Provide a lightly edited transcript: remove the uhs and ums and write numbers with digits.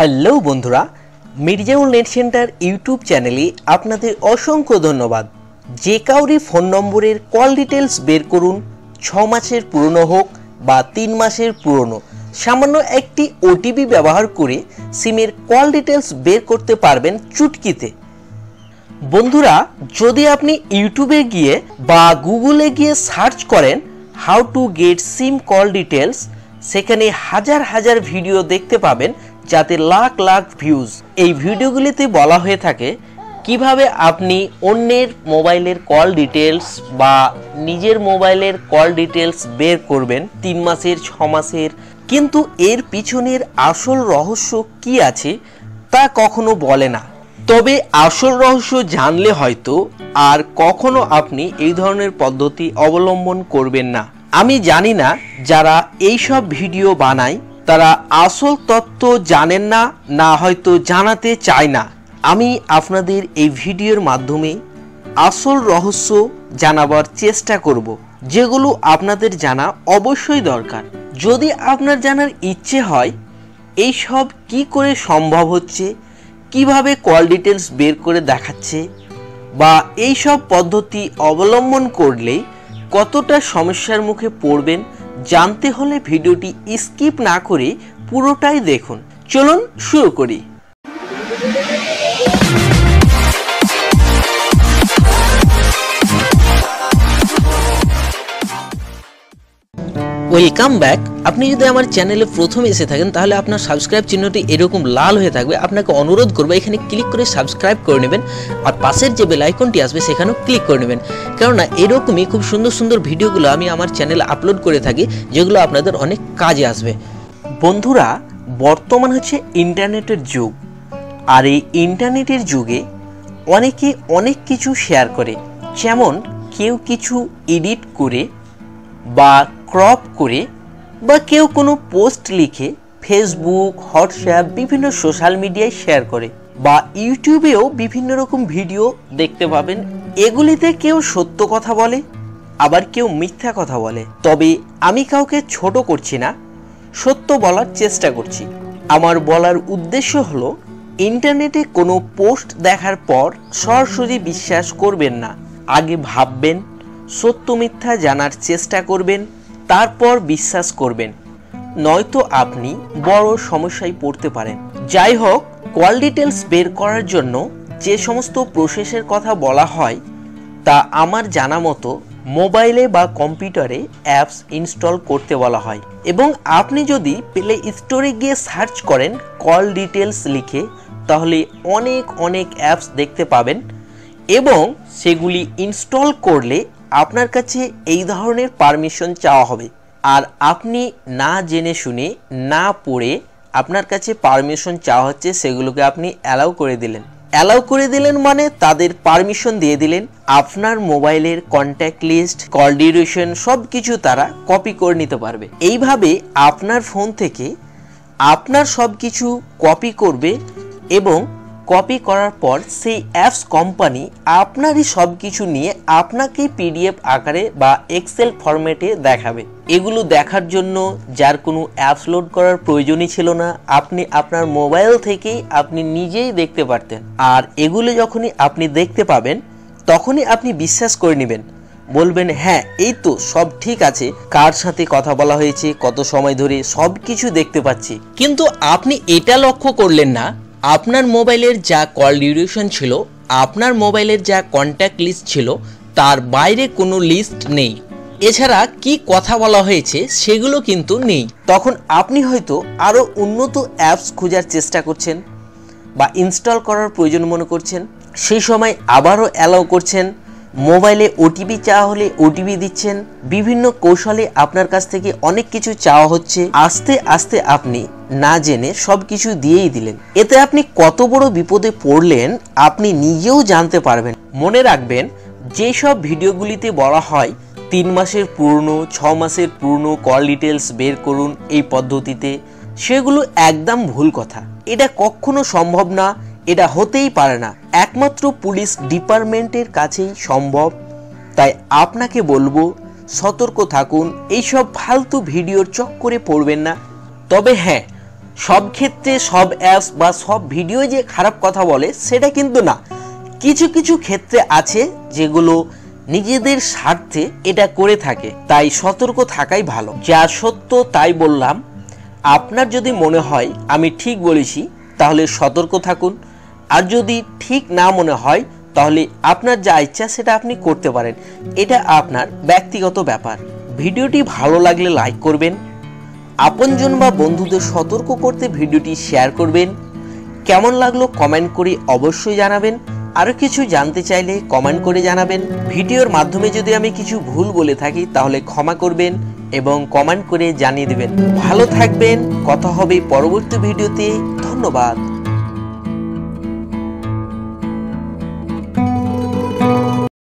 Hello বন্ধুরা, মির্জাউল net centre YouTube চ্যানেলে আপনাদের অসংখ্য ধন্যবাদ। যে কাউরি ফোন নম্বরের কল ডিটেলস বের করুন, 6 মাসের পুরনো হোক বা 3 মাসের পুরনো, সামান্য একটি ওটিপি ব্যবহার করে সিমের কল ডিটেলস বের করতে পারবেন চুটকিতে। বন্ধুরা, যদি আপনি ইউটিউবে গিয়ে বা গুগলে গিয়ে সার্চ করেন how to get SIM call details, সেখানে হাজার হাজার ভিডিও দেখতে পাবেন যাতে লাখ লাখ ভিউজ। এই ভিডিওগুলিতে বলা হয়ে থাকে কিভাবে আপনি অন্যের মোবাইলের কল ডিটেলস বা নিজের মোবাইলের কল ডিটেলস বের করবেন 3 মাসের 6 মাসের, কিন্তু এর পিছনের আসল রহস্য কি আছে তা কখনো বলে না। তবে আসল রহস্য জানলে হয়তো আর কখনো আপনি এই ধরনের পদ্ধতি অবলম্বন করবেন না। আমি জানি না যারা এইসব ভিডিও বানায় তারা আসল তথ্য জানেন না, না হয়তো জানাতে চায় না। আমি আপনাদের এই ভিডিওর মাধ্যমে আসল রহস্য জানাবার চেষ্টা করব, যেগুলো আপনাদের জানা অবশ্যই দরকার। যদি আপনার জানার ইচ্ছে হয় এই সব কি করে সম্ভব হচ্ছে, কিভাবে কল ডিটেলস বের করে দেখাচ্ছে, বা এই সব পদ্ধতি অবলম্বন করলে কতটা সমস্যার মুখে পড়বেন, জানতে হলে ভিডিওটি স্কিপ না করে পুরোটাই দেখুন। চলুন শুরু করি। Welcome back. আপনি যদি আমার চ্যানেলে প্রথম এসে থাকেন তাহলে আপনার সাবস্ক্রাইব চিহ্নটি এরকম লাল হয়ে থাকবে। আপনাকে অনুরোধ করবো এখানে ক্লিক করে সাবস্ক্রাইব করে নেবেন, আর পাশের যে বেল আইকনটি আসবে সেখানেও ক্লিক করে নেবেন, কেননা এরকমই খুব সুন্দর সুন্দর ভিডিওগুলো আমি আমার চ্যানেলে আপলোড করে থাকি, যেগুলো আপনাদের অনেক কাজে আসবে। বন্ধুরা, বর্তমান হচ্ছে ইন্টারনেটের যুগ, আর এই ইন্টারনেটের যুগে অনেকে অনেক কিছু শেয়ার করে, যেমন কেউ কিছু এডিট করে বা ক্রপ করে, বা কেউ কোনো পোস্ট লিখে ফেসবুক, হোয়াটসঅ্যাপ, বিভিন্ন সোশ্যাল মিডিয়ায় শেয়ার করে, বা ইউটিউবেও বিভিন্ন রকম ভিডিও দেখতে পাবেন। এগুলিতে কেউ সত্য কথা বলে, আবার কেউ মিথ্যা কথা বলে। তবে আমি কাউকে ছোট করছি না, সত্য বলার চেষ্টা করছি। আমার বলার উদ্দেশ্য হলো ইন্টারনেটে কোনো পোস্ট দেখার পর সরাসরি বিশ্বাস করবেন না। আগে ভাববেন, সত্য মিথ্যা জানার চেষ্টা করবেন, তারপর বিশ্বাস করবেন, নয়তো আপনি বড় সমস্যায় পড়তে পারেন। যাই হোক, কল ডিটেলস বের করার জন্য যে সমস্ত প্রসেসের কথা বলা হয় তা আমার জানা মতো মোবাইলে বা কম্পিউটারে অ্যাপস ইনস্টল করতে বলা হয়, এবং আপনি যদি প্লে স্টোরে গিয়ে সার্চ করেন কল ডিটেলস লিখে, তাহলে অনেক অনেক অ্যাপস দেখতে পাবেন, এবং সেগুলি ইনস্টল করলে আপনার কাছে এই ধরনের পারমিশন চাওয়া হবে। আর আপনি না জেনে শুনে, না পড়ে আপনার কাছে পারমিশন চাওয়া হচ্ছে, সেগুলোকে আপনি অ্যালাউ করে দিলেন। অ্যালাউ করে দিলেন মানে তাদের পারমিশন দিয়ে দিলেন। আপনার মোবাইলের কন্ট্যাক্ট লিস্ট, কল ডিউরেশন সব কিছু তারা কপি করে নিতে পারবে। এইভাবে আপনার ফোন থেকে আপনার সব কিছু কপি করবে, এবং কপি করার পর সেই অ্যাপস কোম্পানি আপনারই সব কিছু নিয়ে আপনাকে পিডিএফ আকারে বা এক্সেল ফরম্যাটে দেখাবে। এগুলো দেখার জন্য যার কোনো অ্যাপস লোড করার প্রয়োজনই ছিল না, আপনি আপনার মোবাইল থেকেই আপনি নিজেই দেখতে পারতেন। আর এগুলো যখনই আপনি দেখতে পাবেন তখনই আপনি বিশ্বাস করে নেবেন, বলবেন হ্যাঁ এই তো সব ঠিক আছে, কার সাথে কথা বলা হয়েছে, কত সময় ধরে, সব কিছু দেখতে পাচ্ছি। কিন্তু আপনি এটা লক্ষ্য করলেন না আপনার মোবাইলের যা কল ডিউরেশন ছিল, আপনার মোবাইলের যা কন্ট্যাক্ট লিস্ট ছিল, তার বাইরে কোনো লিস্ট নেই। এছাড়া কি কথা বলা হয়েছে সেগুলো কিন্তু নেই। তখন আপনি হয়তো আরও উন্নত অ্যাপস খোঁজার চেষ্টা করছেন বা ইনস্টল করার প্রয়োজন মনে করছেন, সেই সময় আবারও অ্যালাউ করছেন। মোবাইলে ওটিপি চাওয়া হলে ওটিপি দিচ্ছেন, বিভিন্ন কৌশলে আপনার কাছ থেকে অনেক কিছু চাওয়া হচ্ছে। আস্তে আস্তে আপনি না জেনে সব কিছু দিয়েই দিলেন। এতে আপনি কত বড় বিপদে পড়লেন আপনি নিজেও জানতে পারবেন। মনে রাখবেন, যেসব ভিডিওগুলিতে বলা হয় 3 মাসের পুরনো, 6 মাসের পুরনো কল ডিটেলস বের করুন এই পদ্ধতিতে, সেগুলো একদম ভুল কথা। এটা কখনো সম্ভব না, এটা হতেই পারে না, একমাত্র পুলিশ ডিপার্টমেন্টের কাছেই সম্ভব। তাই আপনাকে বলবো সতর্ক থাকুন, এইসব ফালতু ভিডিওর চক্করে পড়বেন না। তবে হ্যাঁ, সব ক্ষেত্রে সব অ্যাপস বা সব ভিডিও যে খারাপ কথা বলে সেটা কিন্তু না। কিছু কিছু ক্ষেত্রে আছে যেগুলো নিজেদের স্বার্থে এটা করে থাকে, তাই সতর্ক থাকাই ভালো। যা সত্য তাই বললাম। আপনার যদি মনে হয় আমি ঠিক বলেছি তাহলে সতর্ক থাকুন, আর যদি ঠিক না মনে হয় তাহলে আপনার যা ইচ্ছা সেটা আপনি করতে পারেন। এটা আপনার ব্যক্তিগত ব্যাপার। ভিডিওটি ভালো লাগলে লাইক করবেন, আপনজন বা বন্ধুদের সতর্ক করতে ভিডিওটি শেয়ার করবেন। কেমন লাগলো কমেন্ট করে অবশ্যই জানাবেন। আরও কিছু জানতে চাইলে কমেন্ট করে জানাবেন। ভিডিওর মাধ্যমে যদি আমি কিছু ভুল বলে থাকি তাহলে ক্ষমা করবেন এবং কমেন্ট করে জানিয়ে দেবেন। ভালো থাকবেন, কথা হবে পরবর্তী ভিডিওতে। ধন্যবাদ।